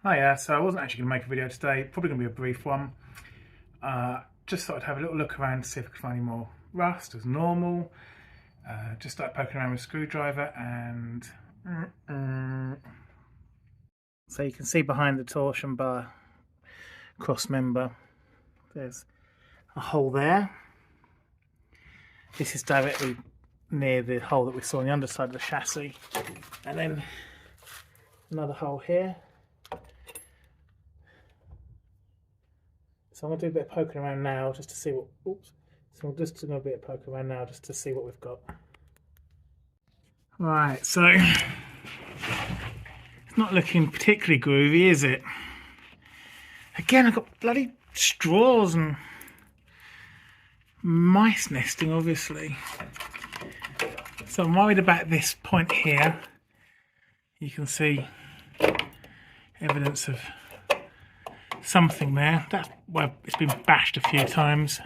Hiya, so I wasn't actually going to make a video today, probably going to be a brief one. Just thought I'd have a little look around to see if I could find any more rust as normal. Just started poking around with a screwdriver and... So you can see behind the torsion bar cross member, there's a hole there. This is directly near the hole that we saw on the underside of the chassis. And then another hole here. So I'm going to do a bit of poking around now just to see what... Oops. So I'm just doing a bit of poking around now just to see what we've got. Right, so... It's not looking particularly groovy, is it? Again, I've got bloody straws and mice nesting, obviously. So I'm worried about this point here. You can see evidence of something there. That's where it's been bashed a few times.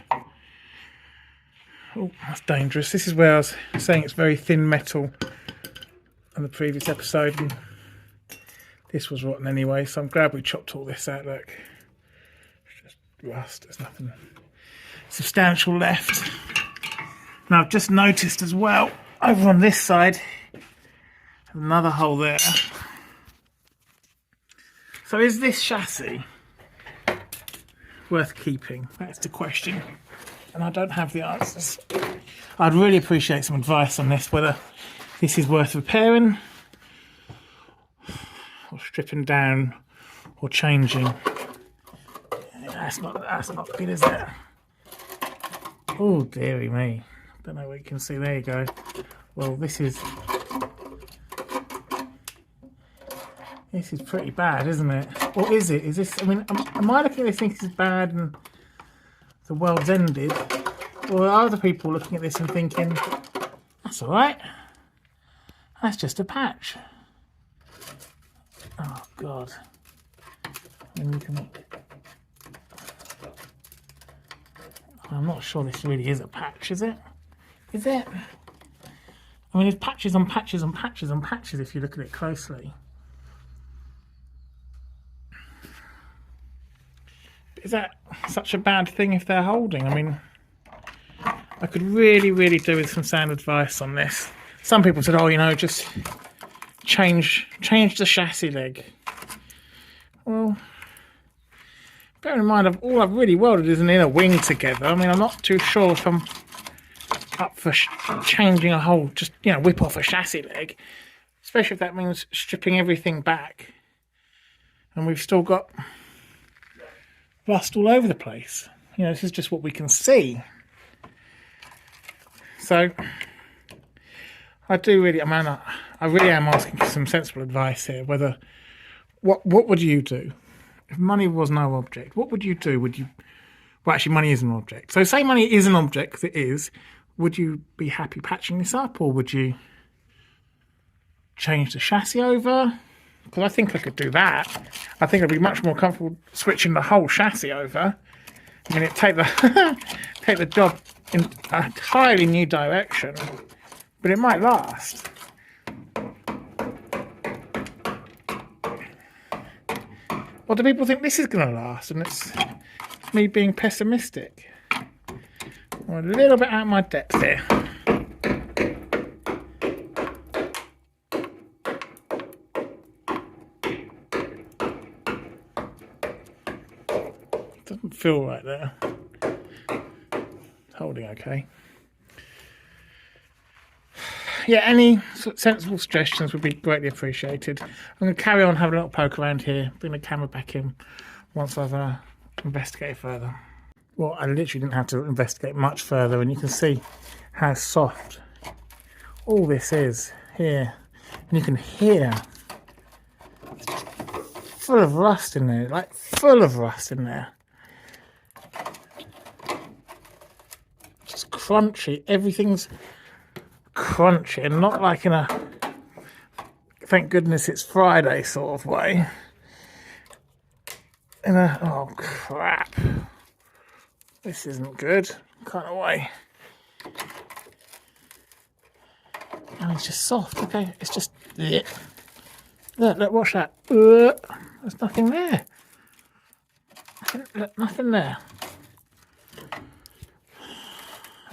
Oh, that's dangerous. This is where I was saying it's very thin metal on the previous episode, and this was rotten anyway, so I'm glad we chopped all this out. Look, it's just rust. There's nothing substantial left. Now I've just noticed as well, over on this side, another hole there. So is this chassis worth keeping? That's the question, and I don't have the answers. I'd really appreciate some advice on this, whether this is worth repairing or stripping down or changing. That's not good, is it? Oh dearie me. Don't know what you can see. There you go. Well, this is pretty bad, isn't it? Or is it? Is this, I mean, am I looking at this thinking this is bad and the world's ended? Or are other people looking at this and thinking, that's alright, that's just a patch? Oh God. And you can... I'm not sure this really is a patch, is it? Is it? I mean, there's patches on patches on patches on patches if you look at it closely. Is that such a bad thing if they're holding? I mean, I could really do with some sound advice on this. Some people said, oh, you know, just change the chassis leg. Well, bear in mind, all I've really welded is an inner wing together. I mean, I'm not too sure if I'm up for changing a whole, just, you know, whip off a chassis leg. Especially if that means stripping everything back. And we've still got rust all over the place. You know, this is just what we can see. So, I really am asking for some sensible advice here. Whether, what would you do if money was no object? What would you do? Would you? Well, actually, money is an object. So, say money is an object, because it is. Would you be happy patching this up, or would you change the chassis over? Because I think I could do that. I think I'd be much more comfortable switching the whole chassis over. I mean, it'd take the job in a entirely new direction, but it might last. Or do people think this is going to last, and it's me being pessimistic? I'm a little bit out of my depth here. Doesn't feel right there. It's holding okay. Yeah, any sensible suggestions would be greatly appreciated. I'm going to carry on having a little poke around here, bring the camera back in once I've investigated further. Well, I literally didn't have to investigate much further, and you can see how soft all this is here. And you can hear it's just full of rust in there, like full of rust in there. Just crunchy, everything's crunchy, and not like in a thank goodness it's Friday sort of way. In a oh crap, this isn't good kind of way. And it's just soft, okay? It's just look, watch that. There's nothing there. Nothing there.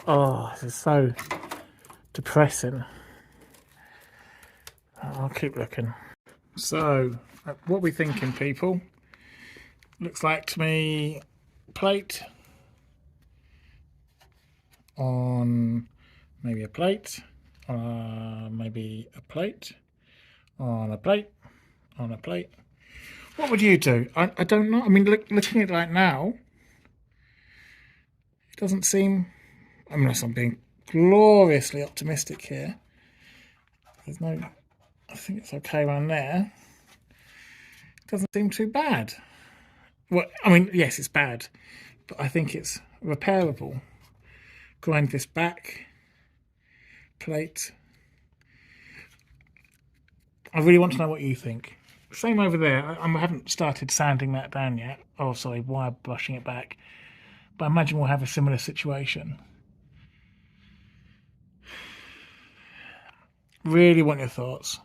Oh, this is so depressing. I'll keep looking. So, what are we thinking, people? Looks like to me plate on maybe a plate, maybe a plate on a plate on a plate. What would you do? I don't know. I mean, looking at it right now, it doesn't seem, unless I'm being gloriously optimistic here, there's no, I think it's okay around there. It doesn't seem too bad. Well, I mean, yes, it's bad, but I think it's repairable. Grind this back, plate. I really want to know what you think. Same over there. I haven't started sanding that down yet. Oh, sorry, wire brushing it back. But I imagine we'll have a similar situation. Really want your thoughts.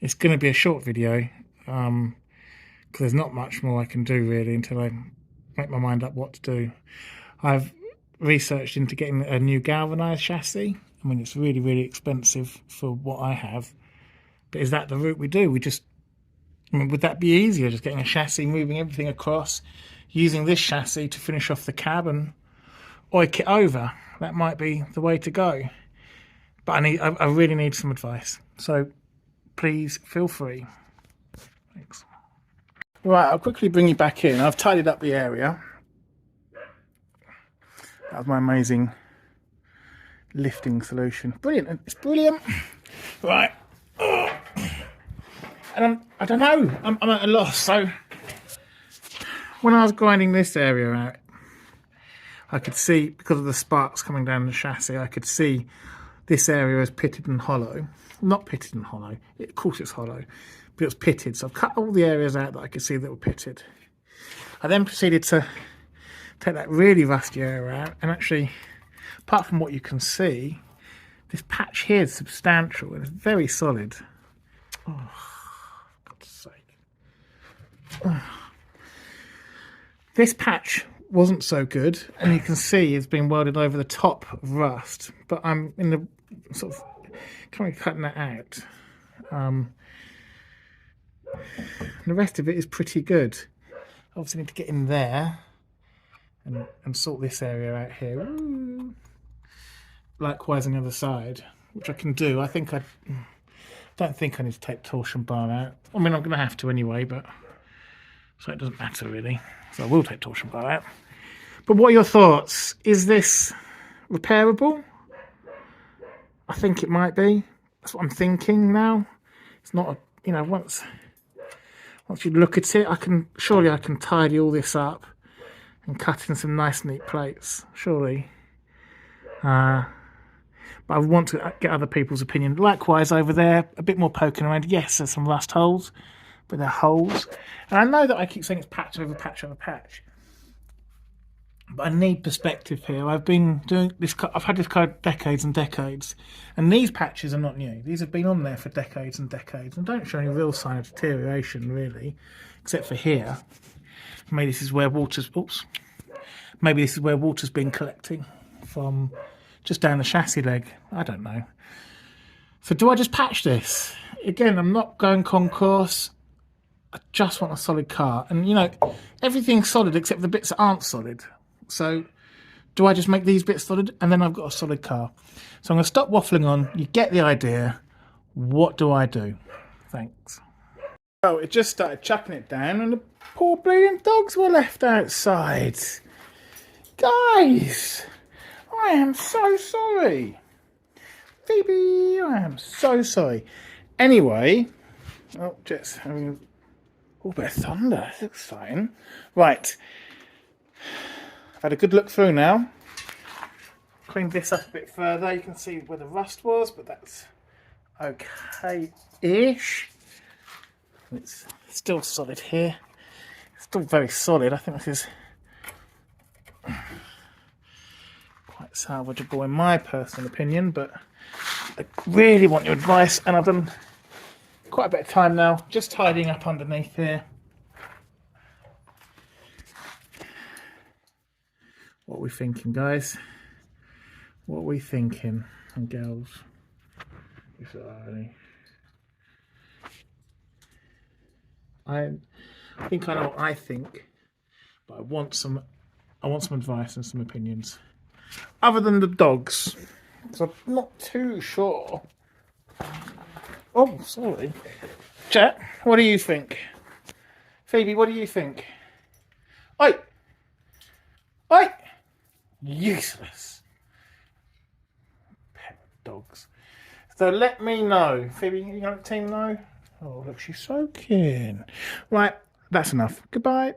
It's going to be a short video because there's not much more I can do really until I make my mind up what to do. I've researched into getting a new galvanised chassis. I mean, it's really, really expensive for what I have. But is that the route we do? I mean, would that be easier, just getting a chassis, moving everything across, using this chassis to finish off the cab and oik it over? That might be the way to go. But I really need some advice. So please feel free. Thanks. Right, I'll quickly bring you back in. I've tidied up the area. That was my amazing lifting solution. Brilliant. It's brilliant. Right. And I don't know. I'm at a loss. So when I was grinding this area out, I could see, because of the sparks coming down the chassis, I could see this area is pitted and hollow. Not pitted and hollow. Of course it's hollow, but it was pitted. So I've cut all the areas out that I could see that were pitted. I then proceeded to take that really rusty area out, and actually, apart from what you can see, this patch here is substantial and it's very solid. Oh, for God's sake. Oh. This patch wasn't so good, and you can see it's been welded over the top of rust, but I'm in the sort of currently cutting that out. The rest of it is pretty good. Obviously need to get in there and sort this area out here. Ooh. Likewise on the other side, which I can do. I don't think I need to take the torsion bar out. I mean, I'm going to have to anyway, but so it doesn't matter really. So I will take torsion bar out. But what are your thoughts? Is this repairable? I think it might be. That's what I'm thinking now. It's not, once you look at it, surely I can tidy all this up and cut in some nice neat plates, surely. But I want to get other people's opinion. Likewise over there, a bit more poking around. Yes, there's some rust holes, but they're holes. And I know that I keep saying it's patch over patch over patch, but I need perspective here. I've been doing this, I've had this car decades and decades, and these patches are not new. These have been on there for decades and decades and don't show any real sign of deterioration really, except for here. Maybe this is where water's been collecting from just down the chassis leg. I don't know. So do I just patch this? Again, I'm not going concourse. I just want a solid car. And everything's solid except the bits that aren't solid. So do I just make these bits solid and then I've got a solid car? So I'm going to stop waffling on. You get the idea. What do I do? Thanks. Oh, it just started chucking it down and the poor bleeding dogs were left outside. Guys, I am so sorry. Phoebe, I am so sorry. Anyway, oh, just having a bit of thunder. That's exciting. Right. I've had a good look through now. Cleaned this up a bit further. You can see where the rust was, but that's okay-ish. It's still solid here. It's still very solid. I think this is quite salvageable in my personal opinion, but I really want your advice, and I've done quite a bit of time now just tidying up underneath here. What are we thinking, guys? What are we thinking, and girls? It's early. I think I know what I think, but I want some advice and some opinions. Other than the dogs, because I'm not too sure. Oh, sorry. Jet, what do you think? Phoebe, what do you think? Oi! Oi! Useless. Pet dogs. So let me know. Phoebe, you got a team know? Oh, look, she's so keen. Right, that's enough. Goodbye.